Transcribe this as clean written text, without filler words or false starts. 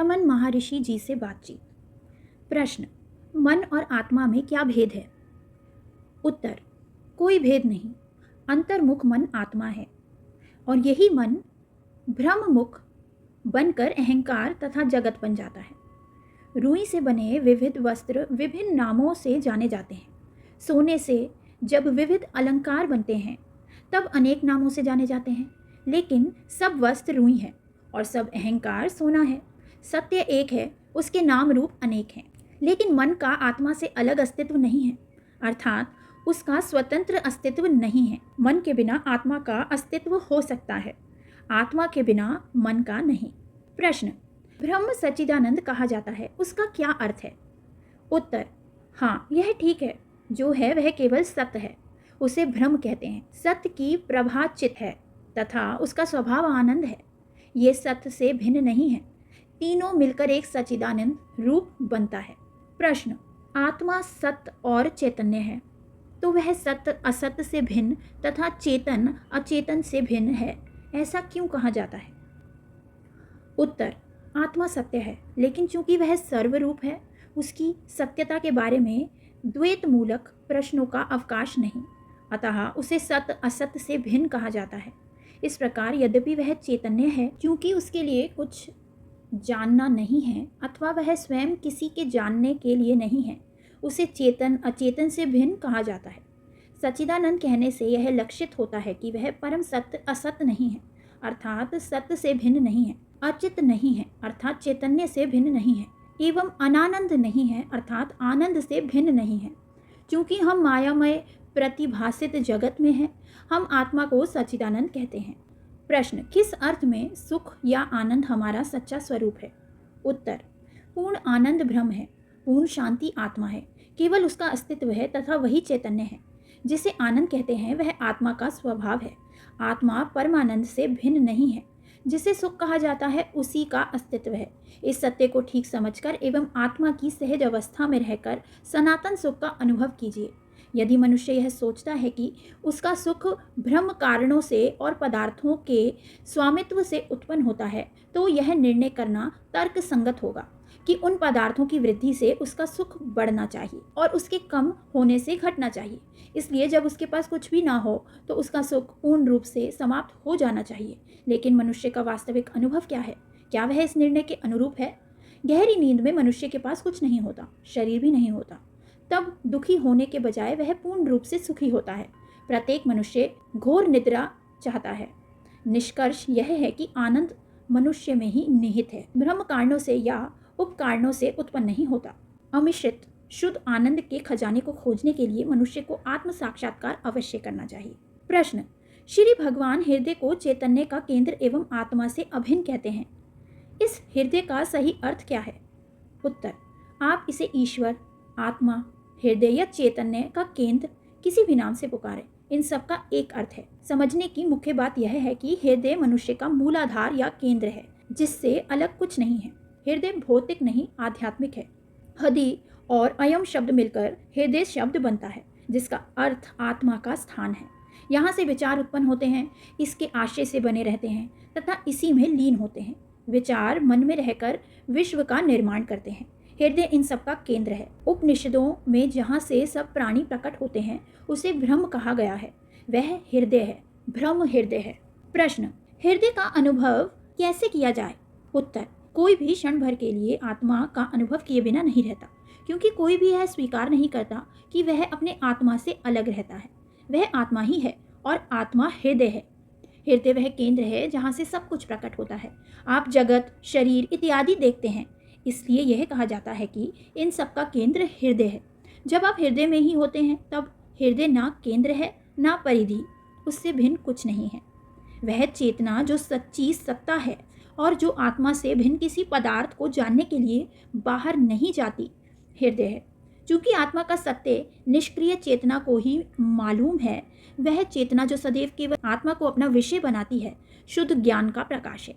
रमन महर्षि जी से बातचीत। प्रश्न, मन और आत्मा में क्या भेद है? उत्तर, कोई भेद नहीं। अंतर्मुख मन आत्मा है और यही मन ब्रह्ममुख बनकर अहंकार तथा जगत बन जाता है। रुई से बने विविध वस्त्र विभिन्न नामों से जाने जाते हैं। सोने से जब विविध अलंकार बनते हैं तब अनेक नामों से जाने जाते हैं, लेकिन सब वस्त्र रुई है और सब अहंकार सोना है। सत्य एक है, उसके नाम रूप अनेक हैं, लेकिन मन का आत्मा से अलग अस्तित्व नहीं है, अर्थात उसका स्वतंत्र अस्तित्व नहीं है। मन के बिना आत्मा का अस्तित्व हो सकता है, आत्मा के बिना मन का नहीं। प्रश्न, ब्रह्म सच्चिदानंद कहा जाता है, उसका क्या अर्थ है? उत्तर, हाँ, यह ठीक है। जो है वह केवल सत्य है, उसे ब्रह्म कहते हैं। सत्य की प्रभा चित है तथा उसका स्वभाव आनंद है। ये सत्य से भिन्न नहीं है, तीनों मिलकर एक सच्चिदानंद रूप बनता है। प्रश्न, आत्मा सत्य और चैतन्य है, तो वह सत्य असत्य से भिन्न तथा चेतन अचेतन से भिन्न है, ऐसा क्यों कहा जाता है? उत्तर, आत्मा सत्य है, लेकिन चूंकि वह सर्वरूप है, उसकी सत्यता के बारे में द्वैत मूलक प्रश्नों का अवकाश नहीं, अतः उसे सत्य असत्य से भिन्न कहा जाता है। इस प्रकार यद्यपि वह चैतन्य है, क्योंकि उसके लिए कुछ जानना नहीं है अथवा वह स्वयं किसी के जानने के लिए नहीं है, उसे चेतन अचेतन से भिन्न कहा जाता है। सच्चिदानंद कहने से यह लक्षित होता है कि वह परम सत्य असत्य नहीं है, अर्थात सत्य से भिन्न नहीं है, अचित नहीं है, अर्थात चैतन्य से भिन्न नहीं है, एवं अनानंद नहीं है, अर्थात आनंद से भिन्न नहीं है। क्योंकि हम मायामय प्रतिभासित जगत में हैं, हम आत्मा को सच्चिदानंद कहते हैं। प्रश्न, किस अर्थ में सुख या आनंद हमारा सच्चा स्वरूप है? उत्तर, पूर्ण आनंद ब्रह्म है, पूर्ण शांति आत्मा है, केवल उसका अस्तित्व है तथा वही चैतन्य है। जिसे आनंद कहते हैं वह आत्मा का स्वभाव है। आत्मा परमानंद से भिन्न नहीं है। जिसे सुख कहा जाता है उसी का अस्तित्व है। इस सत्य को ठीक समझकर एवं आत्मा की सहज अवस्था में रहकर सनातन सुख का अनुभव कीजिए। यदि मनुष्य यह सोचता है कि उसका सुख ब्रह्म कारणों से और पदार्थों के स्वामित्व से उत्पन्न होता है, तो यह निर्णय करना तर्क संगत होगा कि उन पदार्थों की वृद्धि से उसका सुख बढ़ना चाहिए और उसके कम होने से घटना चाहिए। इसलिए जब उसके पास कुछ भी ना हो तो उसका सुख पूर्ण रूप से समाप्त हो जाना चाहिए। लेकिन मनुष्य का वास्तविक अनुभव क्या है? क्या वह इस निर्णय के अनुरूप है? गहरी नींद में मनुष्य के पास कुछ नहीं होता, शरीर भी नहीं होता, तब दुखी होने के बजाय वह पूर्ण रूप से सुखी होता है। प्रत्येक मनुष्य घोर निद्रा चाहता है। निष्कर्ष यह है कि आनंद मनुष्य में ही निहित है, ब्रह्म कारणों से या उपकारणों से उत्पन्न नहीं होता। अमिश्रित शुद्ध आनंद के खजाने को खोजने के लिए मनुष्य को आत्म साक्षात्कार अवश्य करना चाहिए। प्रश्न, श्री भगवान हृदय को चैतन्य का केंद्र एवं आत्मा से अभिन्न कहते हैं। इस हृदय का सही अर्थ क्या है? उत्तर, आप इसे ईश्वर, आत्मा, हृदय या चैतन्य का केंद्र किसी भी नाम से पुकारें, इन सब का एक अर्थ है। समझने की मुख्य बात यह है कि हृदय मनुष्य का मूलाधार या केंद्र है, जिससे अलग कुछ नहीं है। हृदय भौतिक नहीं, आध्यात्मिक है। हदि और अयम शब्द मिलकर हृदय शब्द बनता है, जिसका अर्थ आत्मा का स्थान है। यहाँ से विचार उत्पन्न होते हैं, इसके आश्रय से बने रहते हैं तथा इसी में लीन होते हैं। विचार मन में रहकर विश्व का निर्माण करते हैं। हृदय इन सब का केंद्र है। उपनिषदों में जहाँ से सब प्राणी प्रकट होते हैं उसे ब्रह्म कहा गया है, वह हृदय है, ब्रह्म हृदय है। प्रश्न, हृदय का अनुभव कैसे किया जाए? उत्तर, कोई भी क्षण भर के लिए आत्मा का अनुभव किए बिना नहीं रहता, क्योंकि कोई भी यह स्वीकार नहीं करता कि वह अपने आत्मा से अलग रहता है। वह आत्मा ही है और आत्मा हृदय है। हृदय वह केंद्र है जहाँ से सब कुछ प्रकट होता है। आप जगत, शरीर इत्यादि देखते हैं, इसलिए यह कहा जाता है कि इन सब का केंद्र हृदय है। जब आप हृदय में ही होते हैं तब हृदय ना केंद्र है ना परिधि, उससे भिन्न कुछ नहीं है। वह चेतना जो सच्ची सत्ता है और जो आत्मा से भिन्न किसी पदार्थ को जानने के लिए बाहर नहीं जाती, हृदय है। चूंकि आत्मा का सत्य निष्क्रिय चेतना को ही मालूम है, वह चेतना जो सदैव केवल आत्मा को अपना विषय बनाती है, शुद्ध ज्ञान का प्रकाश है।